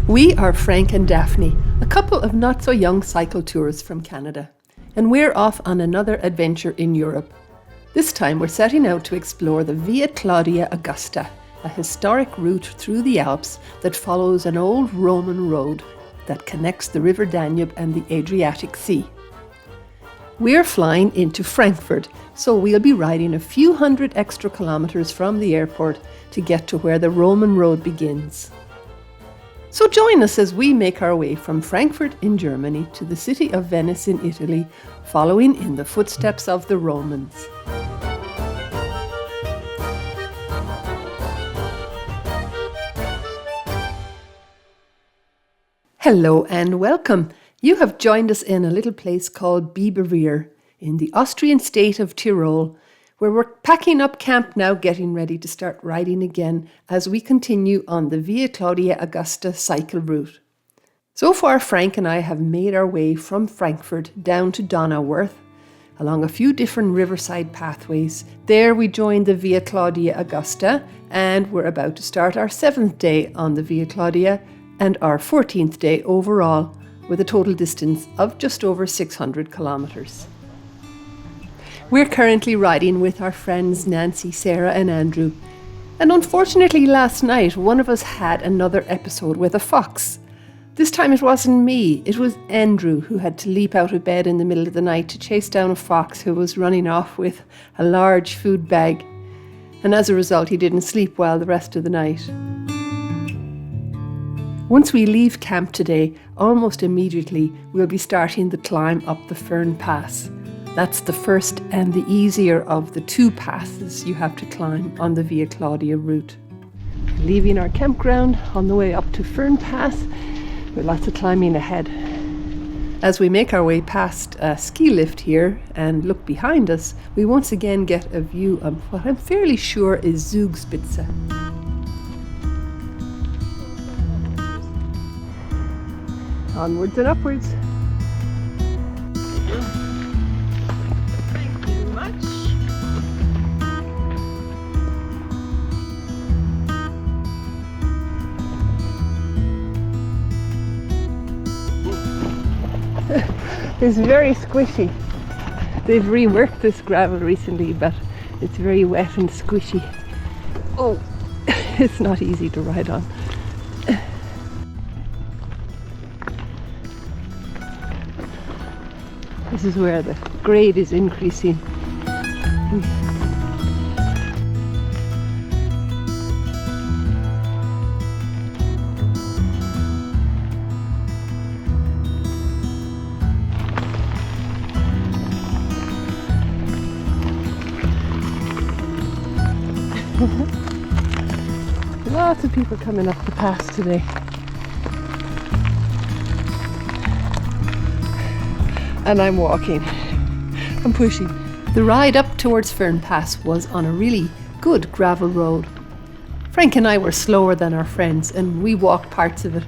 We are Frank and Daphne, a couple of not-so-young cycle tourists from Canada, and we're off on another adventure in Europe. This time we're setting out to explore the Via Claudia Augusta, a historic route through the Alps that follows an old Roman road that connects the River Danube and the Adriatic Sea. We're flying into Frankfurt, so we'll be riding a few hundred extra kilometres from the airport to get to where the Roman road begins. So join us as we make our way from Frankfurt in Germany to the city of Venice in Italy, following in the footsteps of the Romans. Hello and welcome. You have joined us in a little place called Biberwier in the Austrian state of Tyrol, where we're packing up camp now, getting ready to start riding again as we continue on the Via Claudia Augusta cycle route. So far, Frank and I have made our way from Frankfurt down to Donauwörth, along a few different riverside pathways. There we joined the Via Claudia Augusta, and we're about to start our 7th day on the Via Claudia and our 14th day overall, with a total distance of just over 600 kilometres. We're currently riding with our friends Nancy, Sarah and Andrew, and unfortunately last night one of us had another episode with a fox. This time it wasn't me, it was Andrew who had to leap out of bed in the middle of the night to chase down a fox who was running off with a large food bag, and as a result he didn't sleep well the rest of the night. Once we leave camp today, almost immediately we'll be starting the climb up the Fern Pass. That's the first and the easier of the two passes you have to climb on the Via Claudia route. Leaving our campground on the way up to Fern Pass, with lots of climbing ahead. As we make our way past a ski lift here and look behind us, we once again get a view of what I'm fairly sure is Zugspitze. Onwards and upwards. Thank you much. It's very squishy. They've reworked this gravel recently, but it's very wet and squishy. Oh, it's not easy to ride on. This is where the grade is increasing. Lots of people coming up the pass today. And I'm walking. I'm pushing. The ride up towards Fern Pass was on a really good gravel road. Frank and I were slower than our friends and we walked parts of it.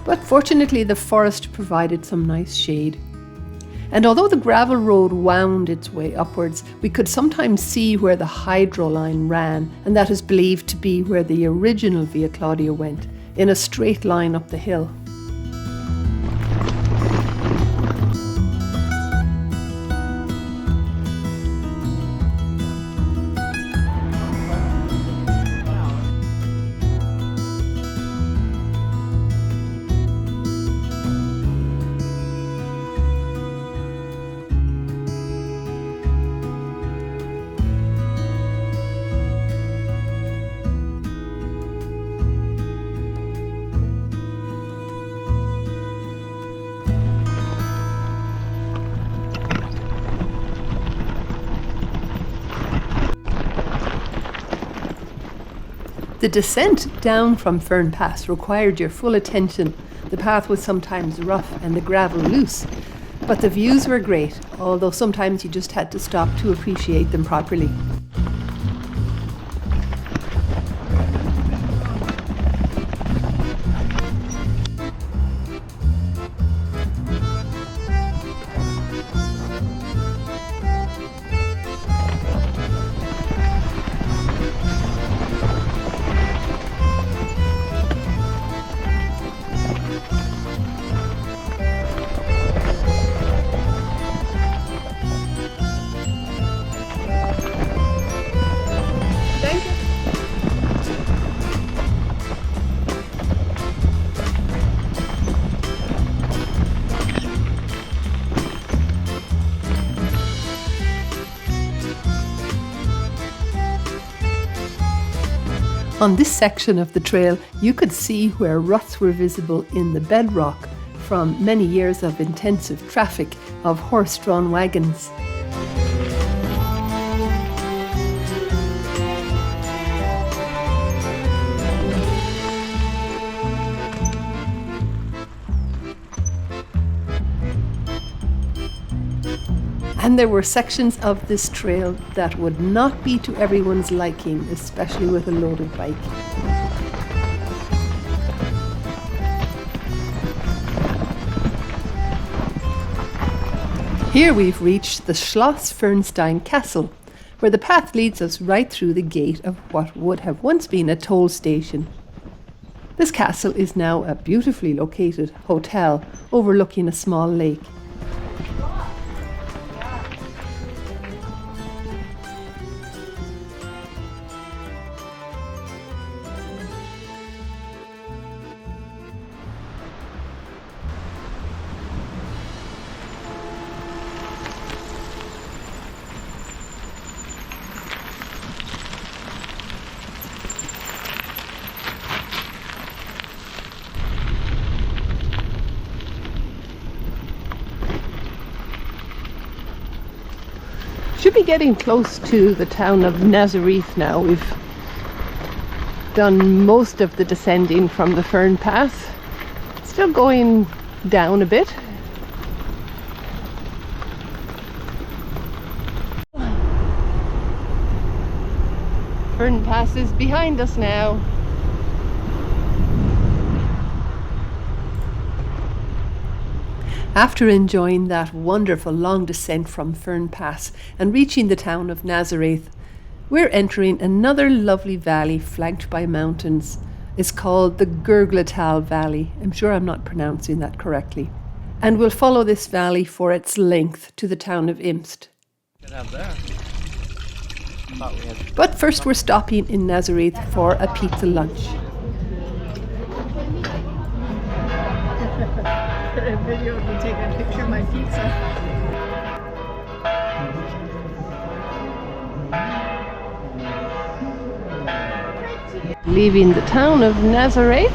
But fortunately the forest provided some nice shade. And although the gravel road wound its way upwards, we could sometimes see where the hydro line ran, and that is believed to be where the original Via Claudia went, in a straight line up the hill. The descent down from Fern Pass required your full attention. The path was sometimes rough and the gravel loose, but the views were great, although sometimes you just had to stop to appreciate them properly. On this section of the trail, you could see where ruts were visible in the bedrock from many years of intensive traffic of horse-drawn wagons. And there were sections of this trail that would not be to everyone's liking, especially with a loaded bike. Here we've reached the Schloss Fernstein castle, where the path leads us right through the gate of what would have once been a toll station. This castle is now a beautifully located hotel overlooking a small lake. Should be getting close to the town of Nassereith now. We've done most of the descending from the Fern Pass. Still going down a bit. Fern Pass is behind us now. After enjoying that wonderful long descent from Fern Pass and reaching the town of Nassereith, we're entering another lovely valley flanked by mountains. It's called the Gurgltal Valley. I'm sure I'm not pronouncing that correctly. And we'll follow this valley for its length to the town of Imst. But first we're stopping in Nassereith for a pizza lunch. A video of me taking a picture of my pizza. Leaving the town of Nassereith.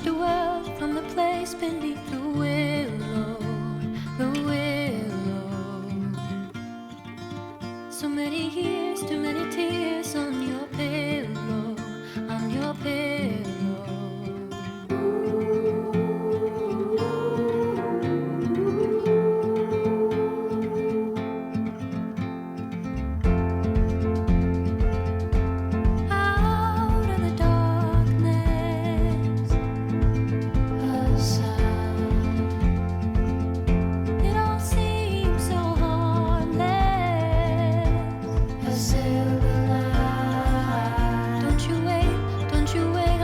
The world from the place beneath the willow, the willow. So many years, too many tears on your pillow, on your pillow. Don't you wait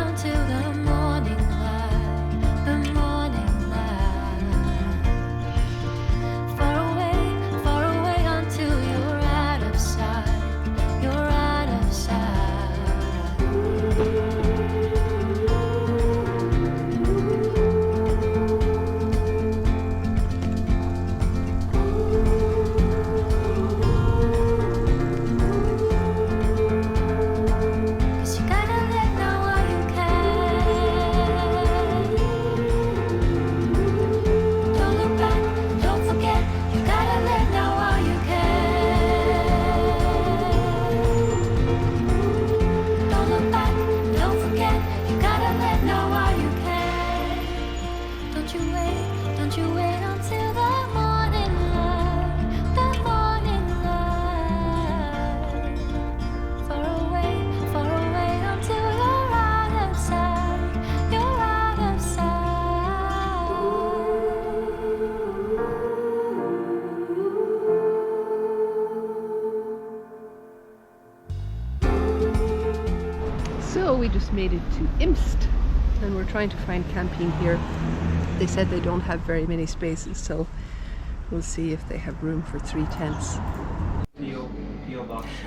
we just made it to Imst, and we're trying to find camping here. They said they don't have very many spaces, so we'll see if they have room for 3 tents.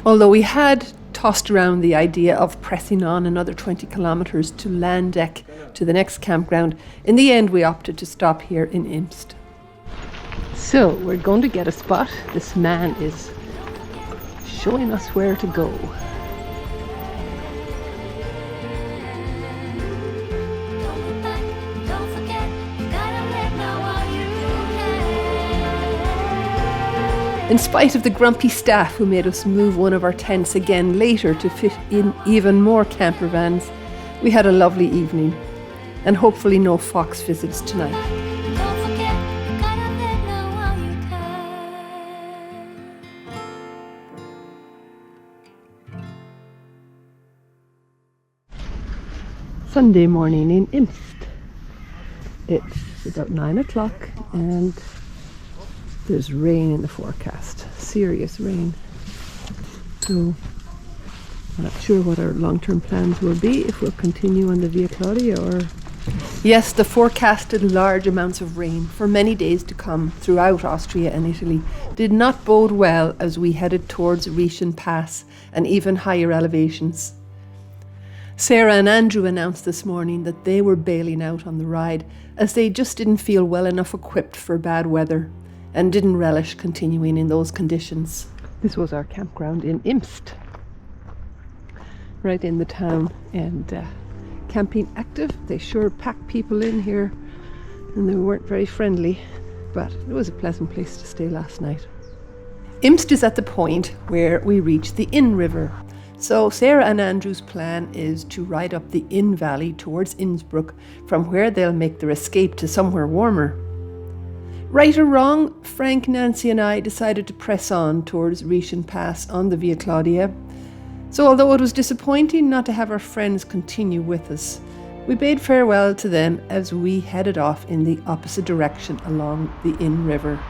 Although we had tossed around the idea of pressing on another 20 kilometers to Landeck, to the next campground, in the end we opted to stop here in Imst. So we're going to get a spot. This man is showing us where to go. In spite of the grumpy staff who made us move one of our tents again later to fit in even more camper vans, we had a lovely evening, and hopefully no fox visits tonight. Sunday morning in Imst. It's about 9 o'clock and there's rain in the forecast, serious rain. So I'm not sure what our long-term plans will be, if we'll continue on the Via Claudia or... Yes, the forecasted large amounts of rain for many days to come throughout Austria and Italy did not bode well as we headed towards Reschen Pass and even higher elevations. Sarah and Andrew announced this morning that they were bailing out on the ride as they just didn't feel well enough equipped for bad weather and didn't relish continuing in those conditions. This was our campground in Imst, right in the town, and camping active. They sure packed people in here and they weren't very friendly, but it was a pleasant place to stay last night. Imst is at the point where we reach the Inn River. So Sarah and Andrew's plan is to ride up the Inn Valley towards Innsbruck, from where they'll make their escape to somewhere warmer. Right or wrong, Frank, Nancy and I decided to press on towards Reschen Pass on the Via Claudia. So although it was disappointing not to have our friends continue with us, we bade farewell to them as we headed off in the opposite direction along the Inn River.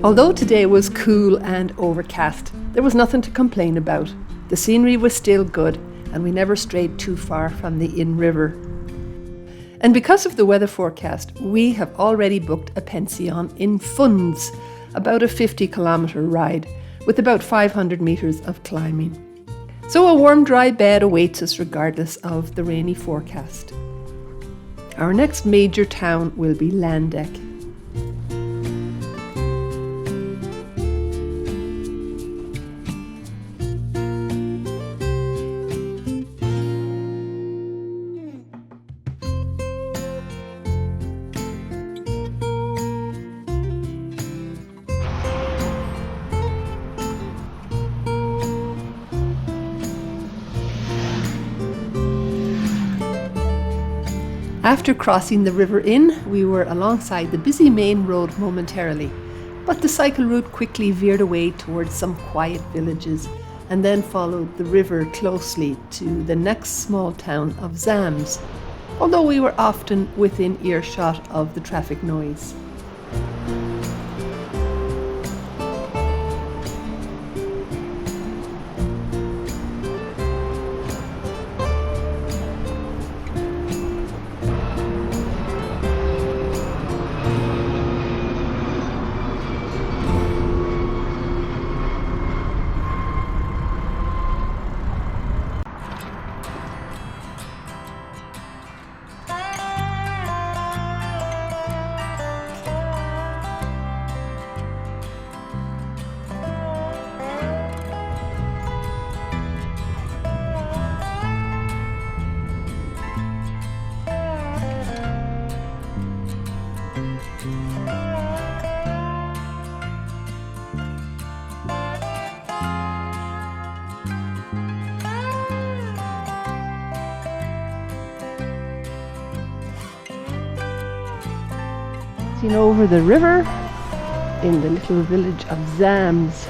Although today was cool and overcast, there was nothing to complain about. The scenery was still good, and we never strayed too far from the Inn River. And because of the weather forecast, we have already booked a pension in Pfunds, about a 50-kilometer ride, with about 500 meters of climbing. So a warm, dry bed awaits us regardless of the rainy forecast. Our next major town will be Landeck. After crossing the River Inn, we were alongside the busy main road momentarily, but the cycle route quickly veered away towards some quiet villages and then followed the river closely to the next small town of Zams, although we were often within earshot of the traffic noise. crossing over the river in the little village of Zams.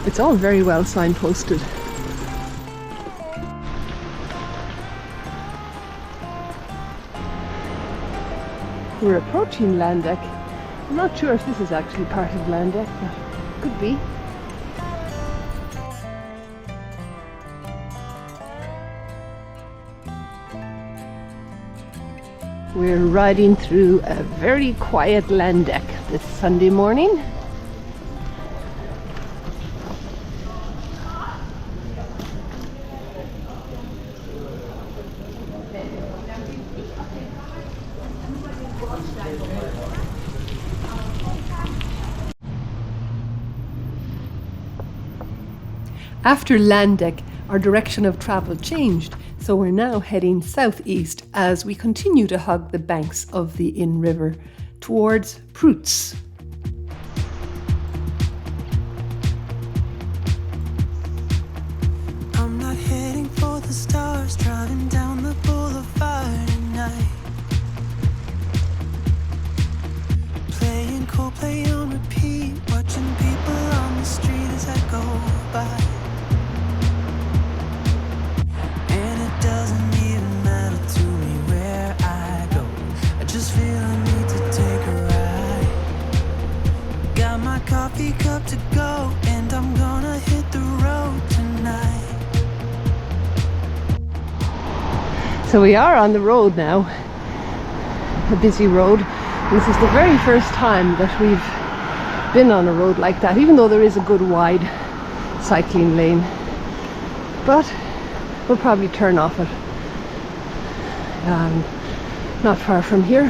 It's all very well signposted. We're approaching Landeck. I'm not sure if this is actually part of Landeck, but could be. We're riding through a very quiet Landeck this Sunday morning. After Landeck, our direction of travel changed, so we're now heading southeast as we continue to hug the banks of the Inn River towards Prutz. I'm not heading for the stars, driving down the boulevard at night. Playing Coldplay on repeat, watching people on the street as I go by. Doesn't even matter to me where I go. I just feel I need to take a ride. Got my coffee cup to go, and I'm gonna hit the road tonight. So we are on the road now, a busy road. This is the very first time that we've been on a road like that, even though there is a good wide cycling lane. But we'll probably turn off it not far from here.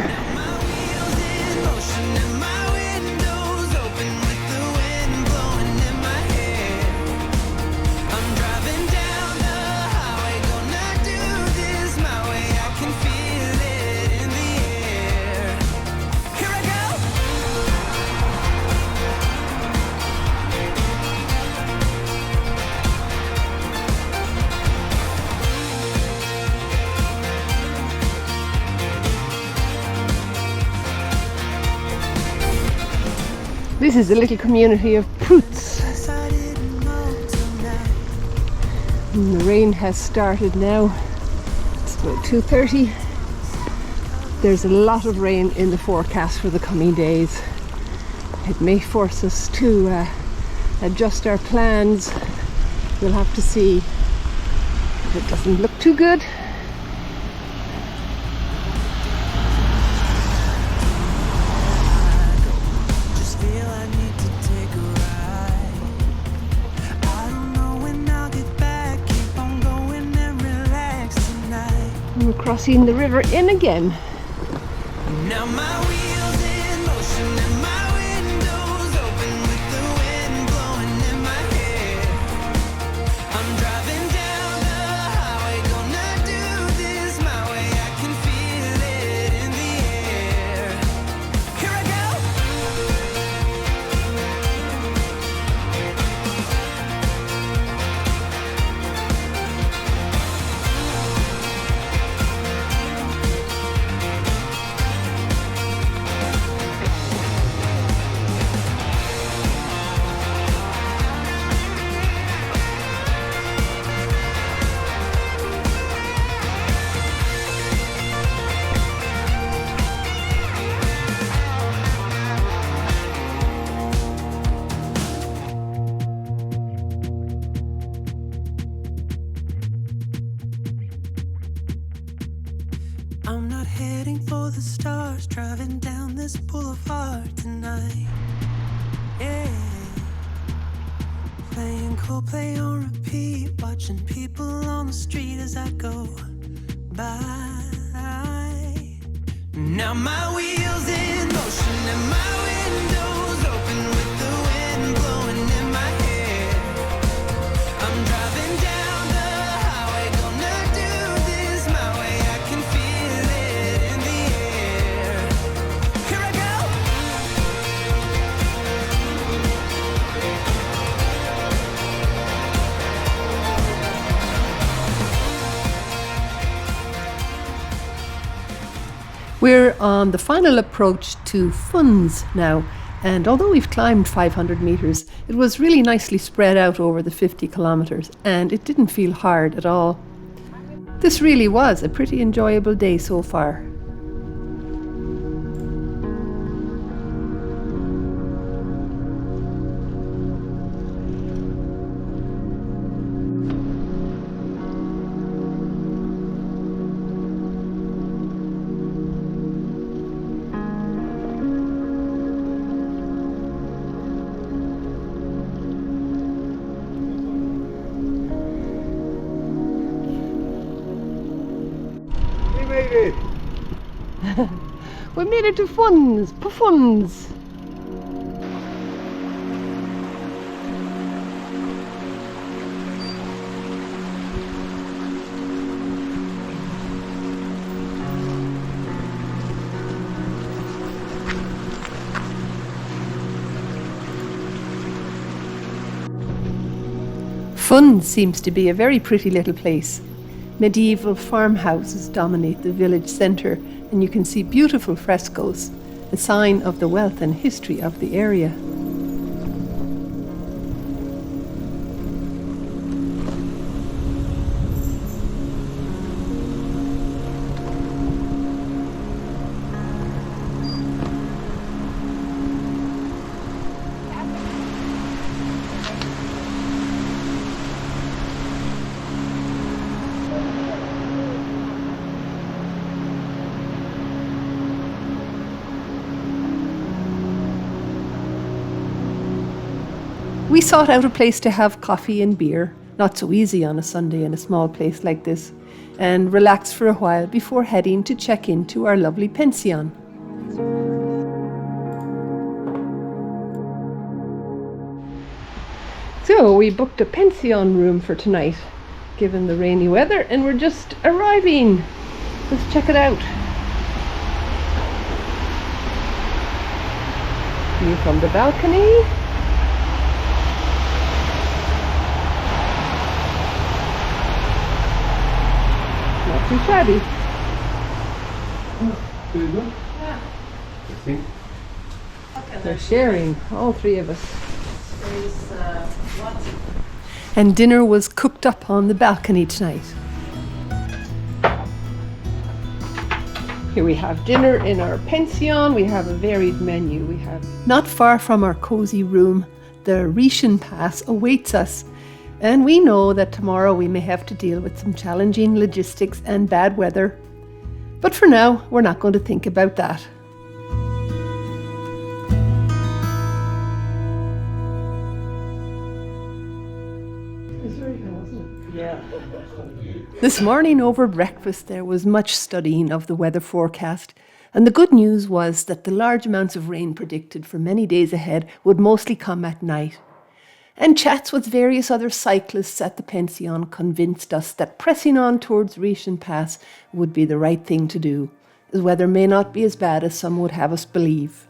This is the little community of Prutz. And the rain has started now. It's about 2:30. There's a lot of rain in the forecast for the coming days. It may force us to adjust our plans. We'll have to see. It doesn't look too good. We're crossing the river in again. Now my wheels in motion and my windows open with the wind blowing in my hair. I'm driving down the highway, gonna do this my way. I can feel it in the air. Here I go. I'm not heading for the stars, driving down this boulevard tonight. Yeah. Playing Coldplay on repeat, watching people on the street as I go by. Now my wheels in motion and my windows open with the wind blowing in my hair. I'm driving down the highway, gonna do this my way. I can feel it in the air. Here I go. We're on the final approach to Pfunds now, and although we've climbed 500 metres, it was really nicely spread out over the 50 kilometres, and it didn't feel hard at all. This really was a pretty enjoyable day so far. We made it to Pfunds. Pfunds seems to be a very pretty little place. Medieval farmhouses dominate the village centre, and you can see beautiful frescoes, a sign of the wealth and history of the area. We sought out a place to have coffee and beer, not so easy on a Sunday in a small place like this, and relax for a while before heading to check into our lovely pension. So we booked a pension room for tonight, given the rainy weather, and we're just arriving. Let's check it out. View from the balcony. Not too shabby. They're sharing, all three of us. And dinner was cooked up on the balcony tonight. Here we have dinner in our pension. We have a varied menu. We have, not far from our cozy room, the Reschen Pass awaits us. And we know that tomorrow we may have to deal with some challenging logistics and bad weather. But for now, we're not going to think about that. This morning over breakfast there was much studying of the weather forecast, and the good news was that the large amounts of rain predicted for many days ahead would mostly come at night. And chats with various other cyclists at the pension convinced us that pressing on towards Reschen Pass would be the right thing to do. The weather may not be as bad as some would have us believe.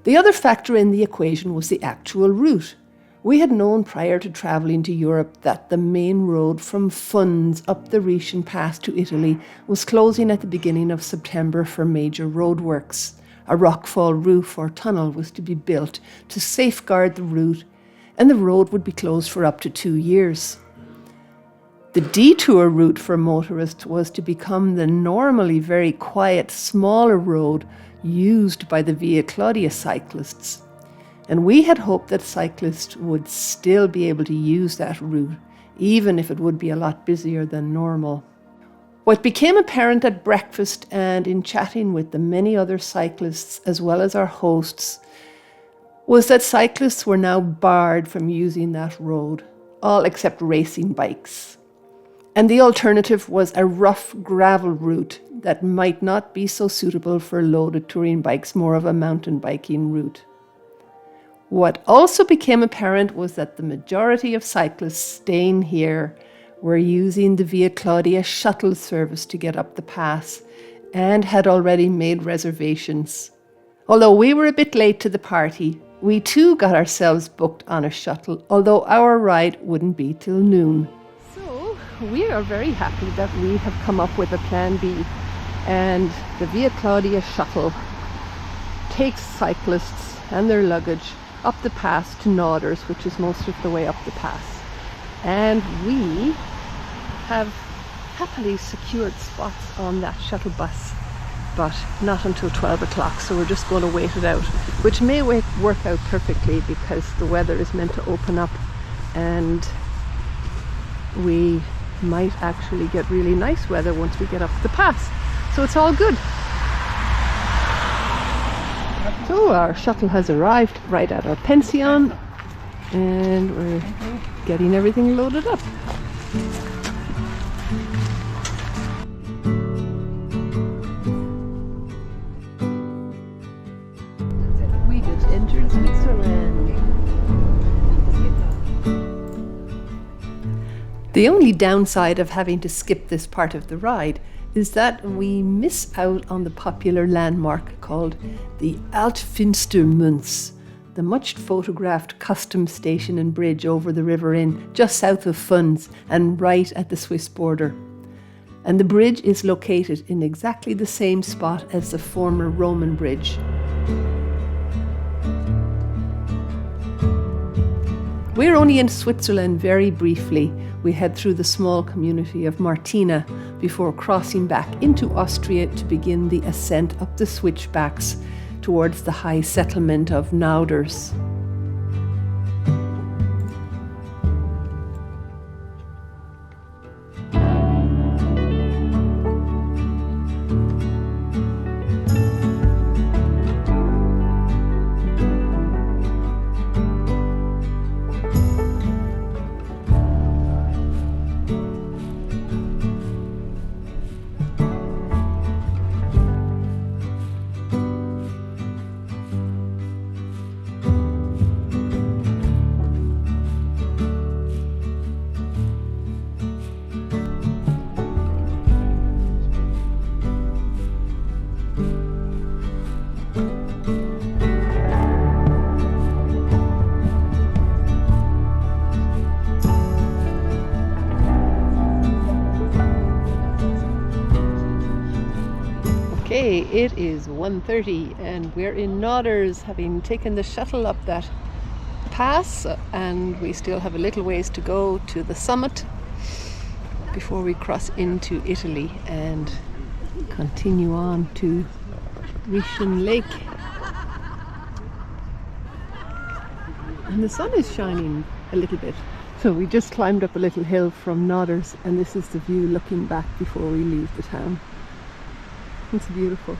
The other factor in the equation was the actual route. We had known prior to travelling to Europe that the main road from Pfunds up the Reschen Pass to Italy was closing at the beginning of September for major roadworks. A rockfall roof or tunnel was to be built to safeguard the route, and the road would be closed for up to 2 years. The detour route for motorists was to become the normally very quiet, smaller road used by the Via Claudia cyclists. And we had hoped that cyclists would still be able to use that route, even if it would be a lot busier than normal. What became apparent at breakfast and in chatting with the many other cyclists as well as our hosts was that cyclists were now barred from using that road, all except racing bikes. And the alternative was a rough gravel route that might not be so suitable for loaded touring bikes, more of a mountain biking route. What also became apparent was that the majority of cyclists staying here were using the Via Claudia shuttle service to get up the pass and had already made reservations. Although we were a bit late to the party, we too got ourselves booked on a shuttle, although our ride wouldn't be till noon. So we are very happy that we have come up with a plan B. And the Via Claudia shuttle takes cyclists and their luggage up the pass to Nauders, which is most of the way up the pass. And we have happily secured spots on that shuttle bus, but not until 12 o'clock, so we're just going to wait it out, which may work out perfectly because the weather is meant to open up and we might actually get really nice weather once we get up the pass. So it's all good. So our shuttle has arrived right at our pension and we're getting everything loaded up. We just entered Switzerland. The only downside of having to skip this part of the ride is that we miss out on the popular landmark called the Altfinstermünz, the much photographed custom station and bridge over the River Inn, just south of Pfunds and right at the Swiss border. And the bridge is located in exactly the same spot as the former Roman bridge. We're only in Switzerland very briefly. We head through the small community of Martina before crossing back into Austria to begin the ascent up the switchbacks towards the high settlement of Nauders. Okay, it is 1:30 and we're in Nauders, having taken the shuttle up that pass, and we still have a little ways to go to the summit before we cross into Italy and continue on to Reschen Lake. And the sun is shining a little bit. So we just climbed up a little hill from Nauders, and this is the view looking back before we leave the town. It's beautiful.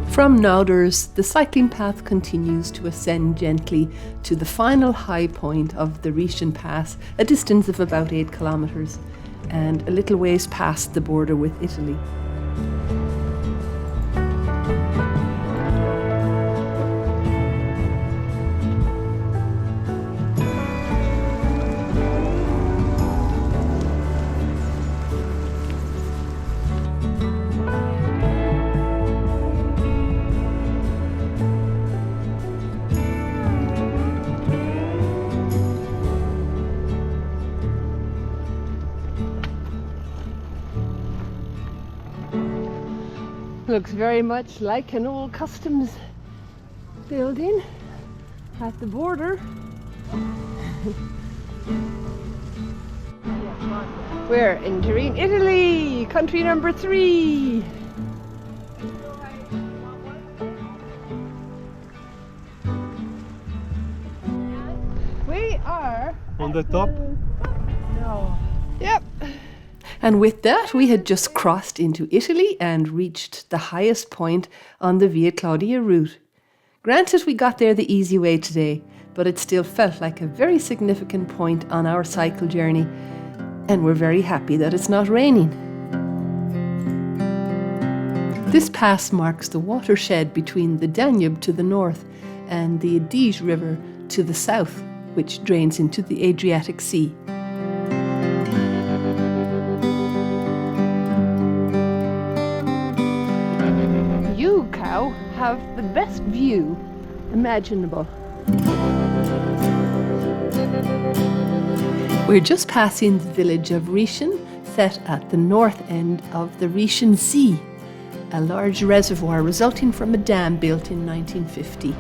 From Nauders, the cycling path continues to ascend gently to the final high point of the Reschen Pass, a distance of about 8 kilometers, and a little ways past the border with Italy. Looks very much like an old customs building at the border. We're entering Italy, country number 3. We are on the top. No. Yep. And with that, we had just crossed into Italy and reached the highest point on the Via Claudia route. Granted, we got there the easy way today, but it still felt like a very significant point on our cycle journey, and we're very happy that it's not raining. This pass marks the watershed between the Danube to the north and the Adige River to the south, which drains into the Adriatic Sea. You, cow, have the best view imaginable. We're just passing the village of Reschen, set at the north end of the Reschen See, a large reservoir resulting from a dam built in 1950.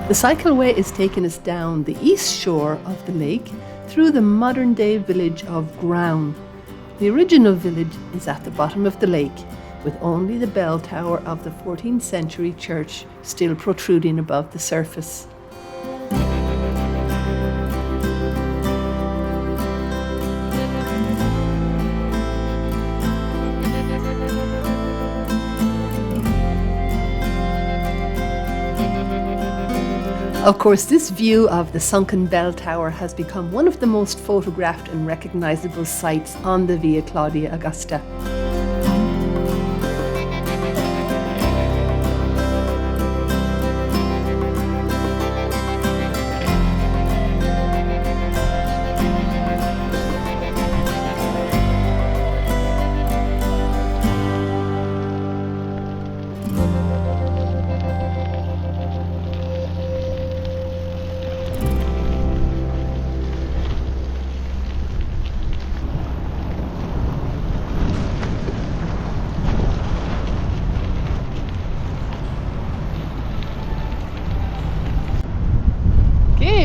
The cycleway is taking us down the east shore of the lake through the modern-day village of Graun. The original village is at the bottom of the lake, with only the bell tower of the 14th century church still protruding above the surface. Of course, this view of the sunken bell tower has become one of the most photographed and recognizable sights on the Via Claudia Augusta.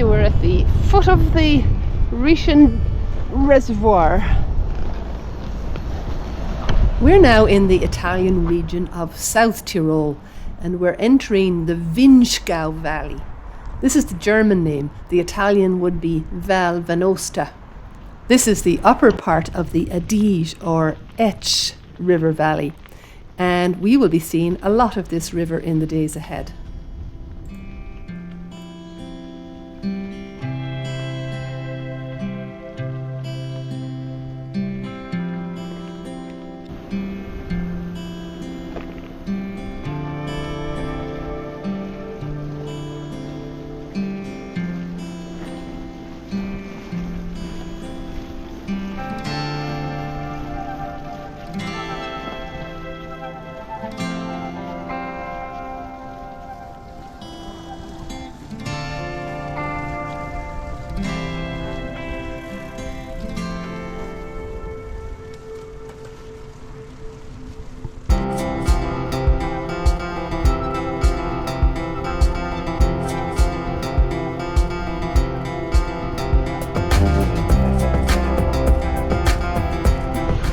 We're at the foot of the Reschen Reservoir. We're now in the Italian region of South Tyrol, and we're entering the Vinschgau Valley. This is the German name. The Italian would be Val Venosta. This is the upper part of the Adige or Ech river valley, and we will be seeing a lot of this river in the days ahead.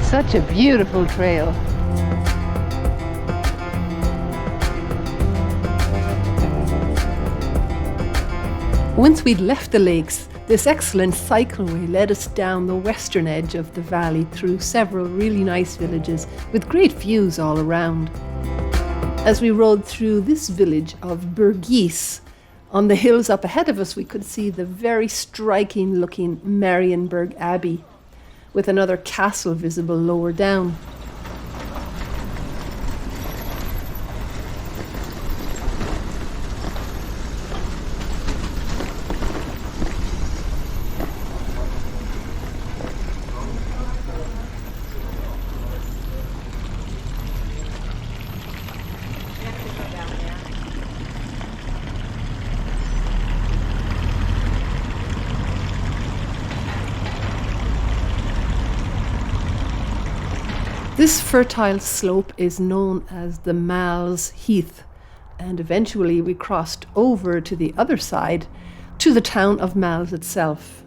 Such a beautiful trail. Once we'd left the lakes, this excellent cycleway led us down the western edge of the valley through several really nice villages with great views all around. As we rode through this village of Burgis, on the hills up ahead of us we could see the very striking looking Marienburg Abbey, with another castle visible lower down. This fertile slope is known as the Mal's Heath, and eventually we crossed over to the other side, to the town of Mal's itself.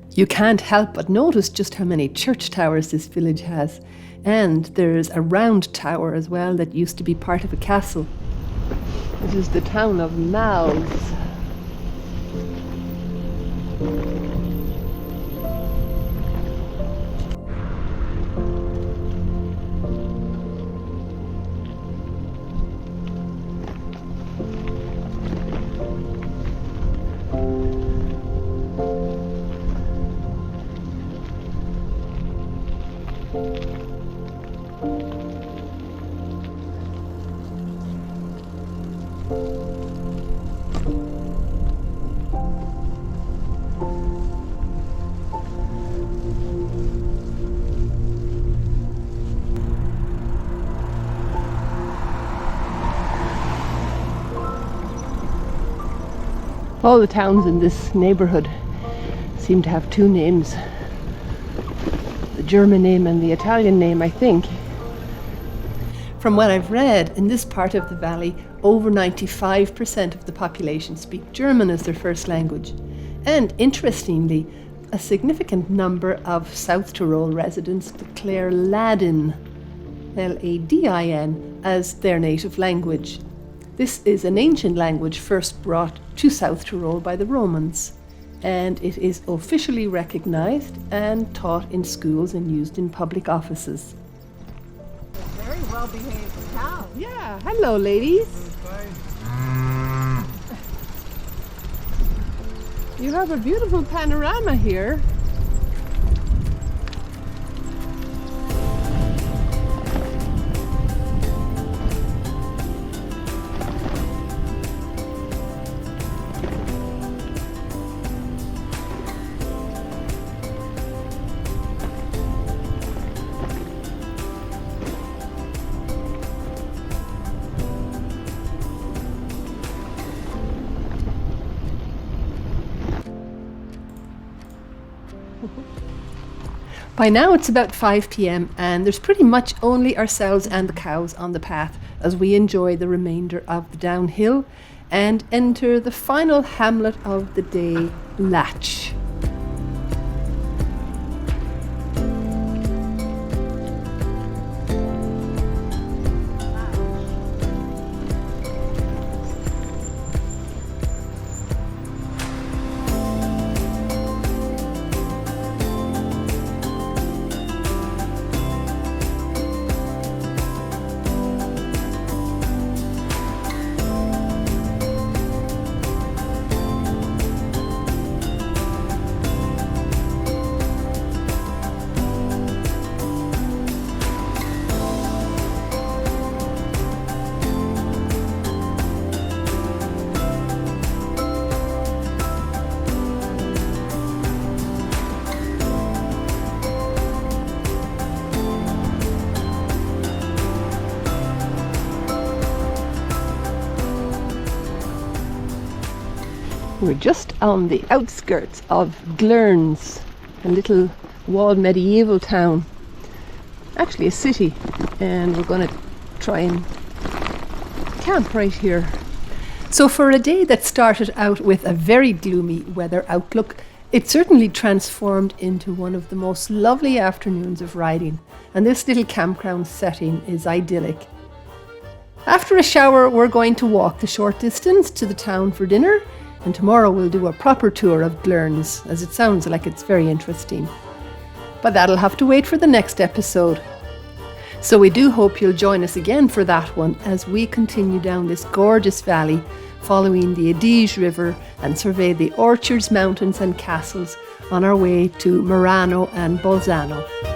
You can't help but notice just how many church towers this village has, and there's a round tower as well that used to be part of a castle. This is the town of Mal's. All the towns in this neighbourhood seem to have two names. The German name and the Italian name, I think. From what I've read, in this part of the valley, over 95% of the population speak German as their first language. And interestingly, a significant number of South Tyrol residents declare Ladin, Ladin, as their native language. This is an ancient language first brought to South Tyrol by the Romans, and it is officially recognized and taught in schools and used in public offices. Very well behaved town. Yeah, hello ladies. You have a beautiful panorama here. By now it's about 5 p.m. and there's pretty much only ourselves and the cows on the path as we enjoy the remainder of the downhill and enter the final hamlet of the day, Latch. We're just on the outskirts of Glurns, a little walled medieval town, actually a city, and we're going to try and camp right here. So for a day that started out with a very gloomy weather outlook, it certainly transformed into one of the most lovely afternoons of riding, and this little campground setting is idyllic. After a shower, we're going to walk the short distance to the town for dinner, and tomorrow we'll do a proper tour of Glurns, as it sounds like it's very interesting. But that'll have to wait for the next episode. So we do hope you'll join us again for that one as we continue down this gorgeous valley, following the Adige River and survey the orchards, mountains and castles on our way to Murano and Bolzano.